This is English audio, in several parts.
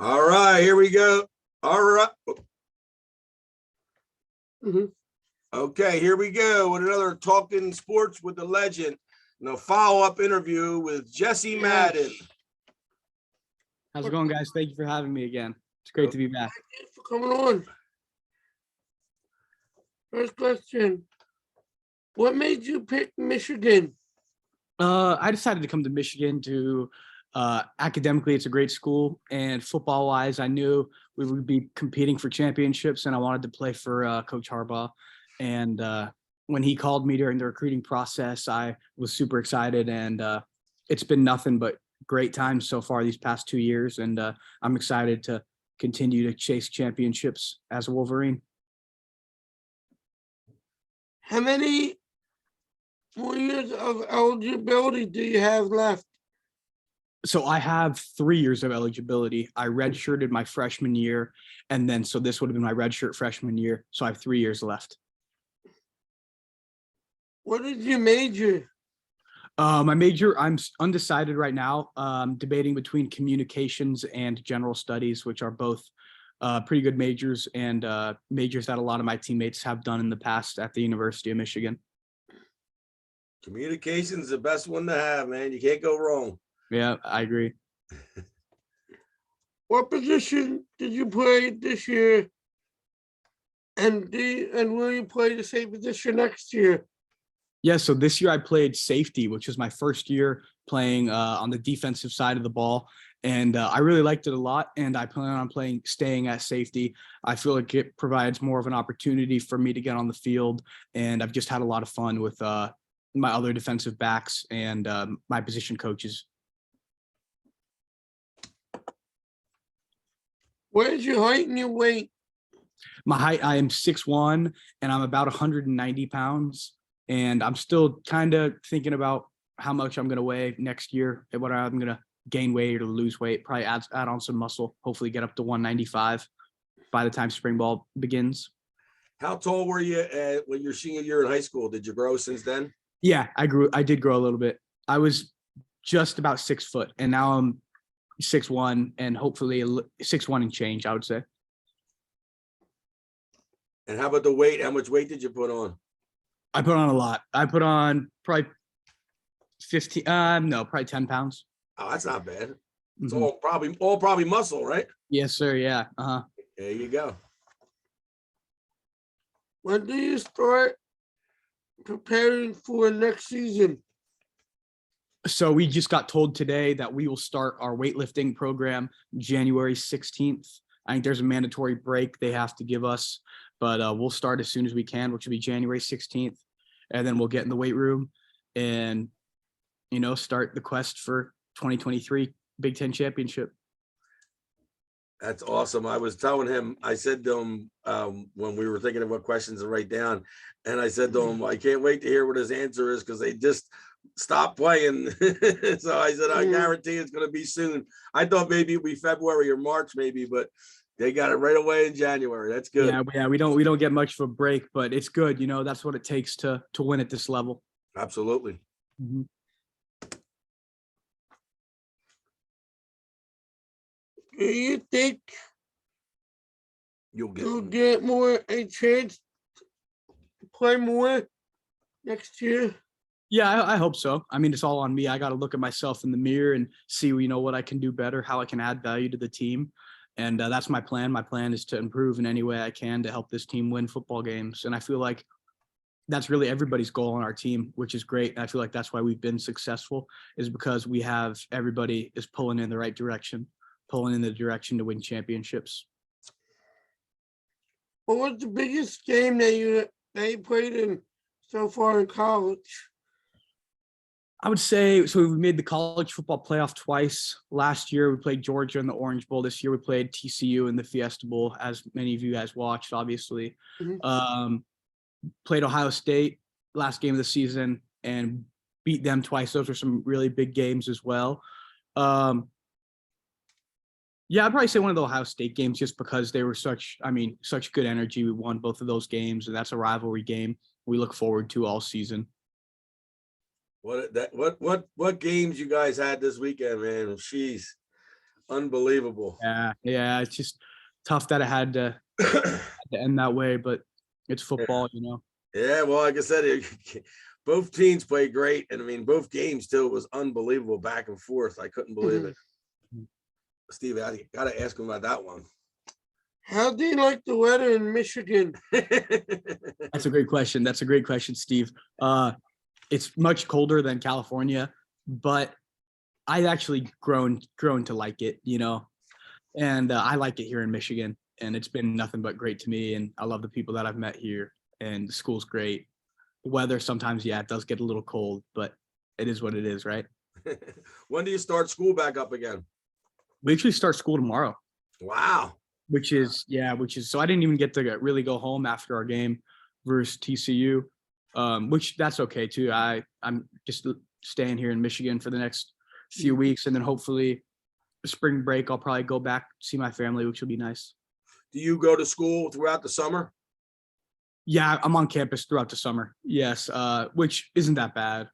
All right, here we go. All right. Okay, here we go with another Talking Sports with the Legend. Follow-up interview with Jesse Medden. How's it going, guys? Thank you for having me again. It's great to be back. Thank you for coming on. First question. What made you pick Michigan? I decided to come to Michigan to academically, it's a great school, and football-wise, I knew we would be competing for championships, and I wanted to play for Coach Harbaugh. And when he called me during the recruiting process, I was super excited, and it's been nothing but great times so far these past 2 years, and I'm excited to continue to chase championships as a Wolverine. How many more years of eligibility do you have left? So I have 3 years of eligibility. I redshirted my freshman year, and then so this would have been my redshirt freshman year. So I have 3 years left. What did you major? My major, I'm undecided right now. Debating between communications and general studies, which are both pretty good majors, and majors that a lot of my teammates have done in the past at the University of Michigan. Communications is the best one to have, man. You can't go wrong. Yeah, I agree. What position did you play this year? And will you play the same position next year? Yeah, so this year I played safety, which was my first year playing on the defensive side of the ball. And I really liked it a lot, and I plan on staying at safety. I feel like it provides more of an opportunity for me to get on the field, and I've just had a lot of fun with my other defensive backs and my position coaches. What is your height and your weight? My height, I am 6'1", and I'm about 190 pounds. And I'm still kind of thinking about how much I'm going to weigh next year, and whether I'm going to gain weight or lose weight, probably add on some muscle, hopefully get up to 195 by the time spring ball begins. How tall were you when your senior year in high school? Did you grow since then? Yeah, I did grow a little bit. I was just about 6 foot, and now I'm 6'1", and hopefully 6'1" and change, I would say. And how about the weight? How much weight did you put on? I put on a lot. I put on probably 10 pounds. Oh, that's not bad. It's all probably muscle, right? Yes, sir. Yeah. There you go. When do you start preparing for next season? So we just got told today that we will start our weightlifting program January 16th. I think there's a mandatory break they have to give us, but we'll start as soon as we can, which will be January 16th. And then we'll get in the weight room and, start the quest for 2023 Big Ten championship. That's awesome. I was telling him, I said to him when we were thinking of what questions to write down, and I said to him, I can't wait to hear what his answer is, because they just stopped playing. So I said, I guarantee it's going to be soon. I thought maybe it'd be February or March, maybe, but they got it right away in January. That's good. Yeah, we don't get much of a break, but it's good. That's what it takes to win at this level. Absolutely. Mm-hmm. Do you think You'll get a chance to play more next year? Yeah, I hope so. I mean, it's all on me. I got to look at myself in the mirror and see, what I can do better, how I can add value to the team. And that's my plan. My plan is to improve in any way I can to help this team win football games. And I feel like that's really everybody's goal on our team, which is great. And I feel like that's why we've been successful, is because we have everybody is pulling in the right direction, pulling in the direction to win championships. What was the biggest game that you played in so far in college? I would say, so we made the college football playoff twice. Last year, we played Georgia in the Orange Bowl. This year, we played TCU in the Fiesta Bowl, as many of you guys watched, obviously. Mm-hmm. Played Ohio State last game of the season and beat them twice. Those were some really big games as well. Yeah, I'd probably say one of the Ohio State games, just because they were such good energy. We won both of those games, and that's a rivalry game we look forward to all season. What games you guys had this weekend, man? Jeez. Unbelievable. Yeah. It's just tough that it had to end that way, but it's football, you know. Yeah, well, like I said, both teams played great, and I mean, both games too. It was unbelievable back and forth. I couldn't believe it. Steve, I got to ask him about that one. How do you like the weather in Michigan? That's a great question. That's a great question, Steve. It's much colder than California, but I actually grown to like it, you know, and I like it here in Michigan, and it's been nothing but great to me. And I love the people that I've met here, and the school's great. The weather sometimes, yeah, it does get a little cold, but it is what it is, right? When do you start school back up again? We actually start school tomorrow, Wow. which is so I didn't even get to really go home after our game versus TCU, which that's okay too. I'm just staying here in Michigan for the next few weeks, and then hopefully spring break I'll probably go back see my family, which will be nice. Do you go to school throughout the summer? Yeah, I'm on campus throughout the summer. Yes, which isn't that bad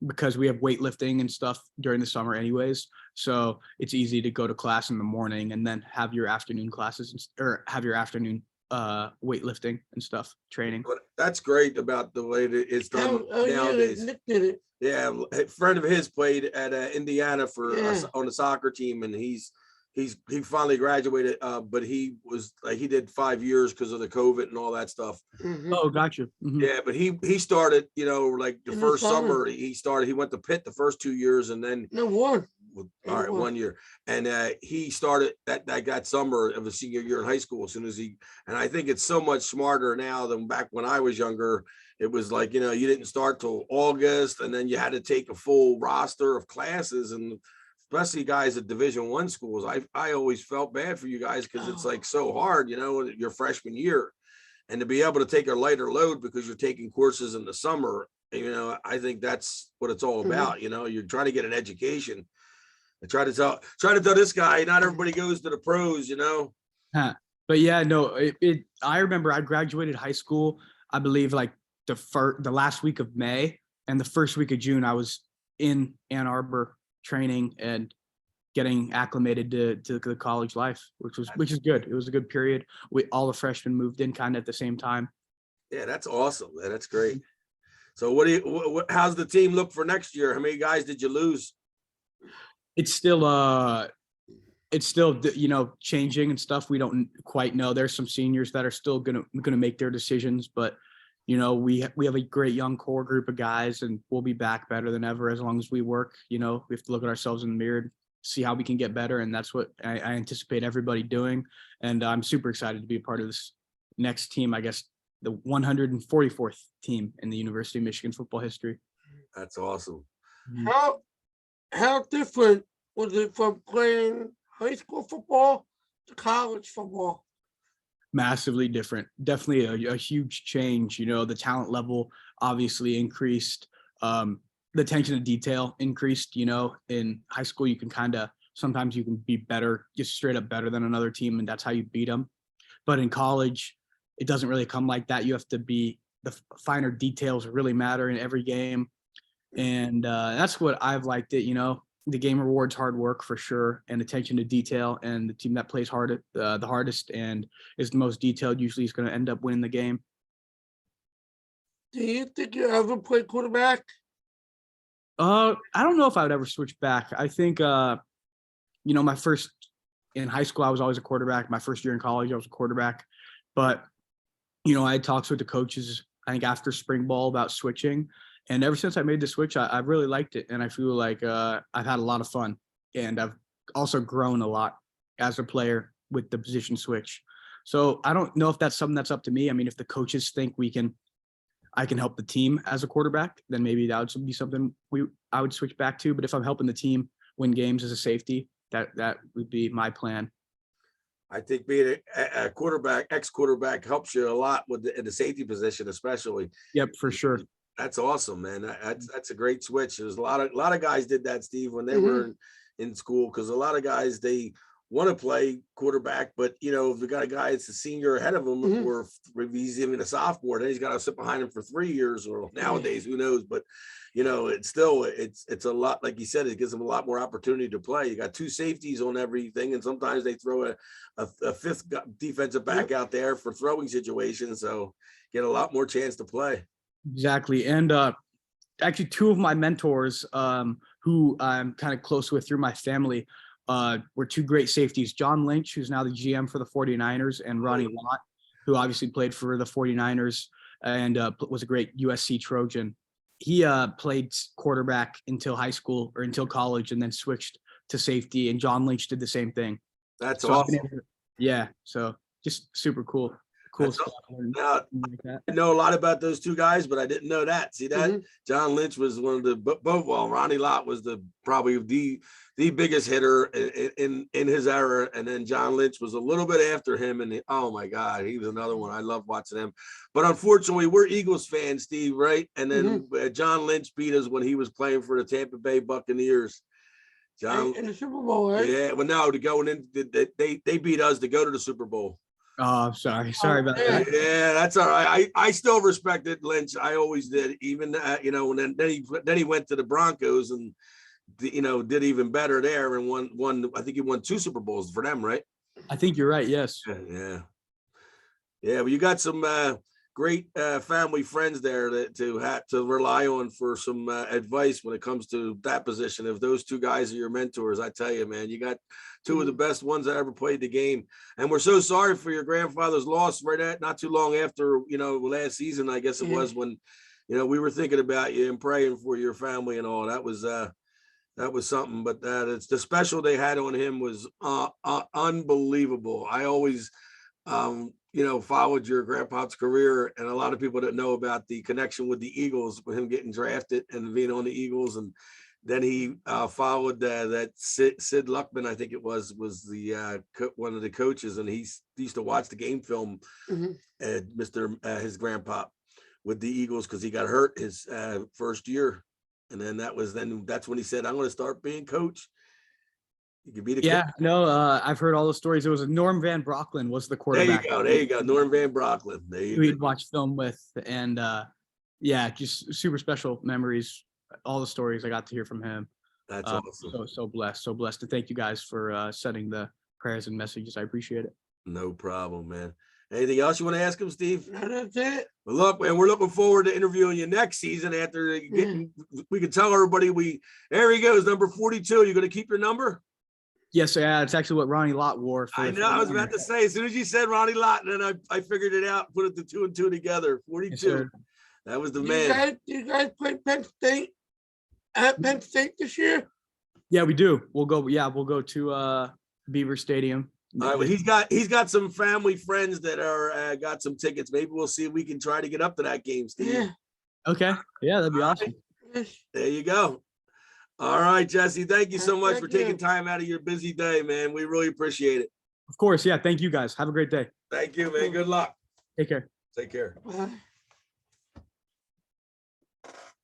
because we have weightlifting and stuff during the summer anyways. So it's easy to go to class in the morning and then have your afternoon classes or have your afternoon weightlifting and stuff training. But that's great about the way that it's done Yeah, nowadays. Nick did it. Yeah, a friend of his played at Indiana for Yeah. on the soccer team, and he finally graduated. But he did 5 years because of the COVID and all that stuff. Mhm. Oh, gotcha. Mhm. Yeah, but he started, you know, like the In the first summer. summer he went to Pitt the first 2 years, and then No, one. all right, 1 year, and he started that summer of his senior year in high school as soon as and I think it's so much smarter now than back when I was younger. It was like, you know, you didn't start till August, and then you had to take a full roster of classes, and especially guys at Division I schools. I always felt bad for you guys because it's like so hard, you know, your freshman year, and to be able to take a lighter load because you're taking courses in the summer. You know, I think that's what it's all about. You know, you're trying to get an education. I try to tell this guy, not everybody goes to the pros, you know. Huh. But yeah, no, I remember I graduated high school, I believe like the last week of May, and the first week of June I was in Ann Arbor training and getting acclimated to the college life, which is good. It was a good period. All the freshmen moved in kind of at the same time. Yeah, that's awesome, man. That's great. So how's the team look for next year? How many guys did you lose? It's still you know, changing and stuff. We don't quite know. There's some seniors that are still gonna make their decisions, but you know, we have a great young core group of guys, and we'll be back better than ever as long as we work. You know, we have to look at ourselves in the mirror, see how we can get better, and that's what I anticipate everybody doing. And I'm super excited to be a part of this next team. I guess the 144th team in the University of Michigan football history. That's awesome. How different was it from playing high school football to college football? Massively different. Definitely a huge change. You know, the talent level obviously increased. The attention to detail increased. You know, in high school, you can sometimes you can be better, just straight up better than another team, and that's how you beat them. But in college, it doesn't really come like that. You have to be the finer details really matter in every game. And that's what I've liked it. You know, the game rewards hard work for sure, and attention to detail. And the team that plays the hardest and is the most detailed usually is going to end up winning the game. Do you think you ever play quarterback? I don't know if I would ever switch back. I think, you know, in high school, I was always a quarterback. My first year in college, I was a quarterback. But, you know, I had talks with the coaches, I think after spring ball about switching. And ever since I made the switch, I've really liked it. And I feel like I've had a lot of fun. And I've also grown a lot as a player with the position switch. So I don't know if that's something that's up to me. I mean, if the coaches think I can help the team as a quarterback, then maybe that would be something I would switch back to. But if I'm helping the team win games as a safety, that would be my plan. I think being a quarterback, ex-quarterback, helps you a lot in the safety position, especially. Yep, for sure. That's awesome, man. That's a great switch. There's a lot of guys did that, Steve, when they were in school, because a lot of guys, they want to play quarterback, but if we got a guy that's a senior ahead of him, Mhm. or if he's even a sophomore, then he's got to sit behind him for 3 years, or nowadays, who knows? But it's still it's a lot, like you said, it gives them a lot more opportunity to play. You got two safeties on everything, and sometimes they throw a fifth defensive back out there for throwing situations, so get a lot more chance to play. Exactly. And actually, two of my mentors, who I'm kind of close with through my family, were two great safeties. John Lynch, who's now the GM for the 49ers, and Ronnie Lott, who obviously played for the 49ers and was a great USC Trojan. He played quarterback until high school or until college, and then switched to safety. And John Lynch did the same thing. That's So I've been awesome. able to- yeah. So just super cool. Cool That's stuff. Now, Like that. I know a lot about those two guys, but I didn't know that. See that? Mhm. John Lynch was one of the both. Well, Ronnie Lott was probably the biggest hitter in his era, and then John Lynch was a little bit after him. And oh my God, he was another one. I love watching him. But unfortunately, we're Eagles fans, Steve, right? And then John Lynch beat us when he was playing for the Tampa Bay Buccaneers. John, In the Super Bowl, right? yeah. Well, no, to go in, they beat us to go to the Super Bowl. Oh, sorry about yeah. that. Yeah, that's all right. I still respected Lynch. I always did. Even and then he went to the Broncos and did even better there and won. I think he won 2 Super Bowls for them, right? I think you're right. Yes. Yeah. Well, you got some great family friends there to rely on for some advice when it comes to that position. If those two guys are your mentors, I tell you, man, you got two of the best ones that ever played the game. And we're so sorry for your grandfather's loss not too long after, last season, I guess it was, when, we were thinking about you and praying for your family and all. That was something, but it's the special they had on him was unbelievable. I always, followed your grandpa's career, and a lot of people didn't know about the connection with the Eagles, with him getting drafted and being on the Eagles. And then he followed that Sid Luckman, I think it was the one of the coaches, and he used to watch the game film, his grandpa with the Eagles, because he got hurt his first year. And then that's when he said, I'm going to start being coach. You could be the coach. No, I've heard all the stories. It was Norm Van Brocklin was the quarterback. There you go. Norm Van Brocklin. There you who go. he'd watch film with, and just super special memories. All the stories I got to hear from him. That's awesome. So blessed. And thank you guys for sending the prayers and messages. I appreciate it. No problem, man. Anything else you want to ask him, Steve? No, that's it. Well, look, man, we're looking forward to interviewing you next season after getting. We can tell everybody there he goes, number 42. You're going to keep your number? Yes, yeah, it's actually what Ronnie Lott wore. I know. I was about to say, as soon as you said Ronnie Lott, and then I figured it out, put the 2 and 2 together. 42. Yes, that was the man. You guys play Penn State at Penn State this year? Yeah, we do. We'll go to Beaver Stadium. All right, well, he's got some family friends that are got some tickets. Maybe we'll see if we can try to get up to that game, Steve. Yeah. Okay. Yeah, that'd be awesome. Yes. There you go. All right, Jesse. Thank you so much Thank for taking you. time out of your busy day, man. We really appreciate it. Of course. Yeah. Thank you guys. Have a great day. Thank you, man. Good luck. Take care. Take care. Bye.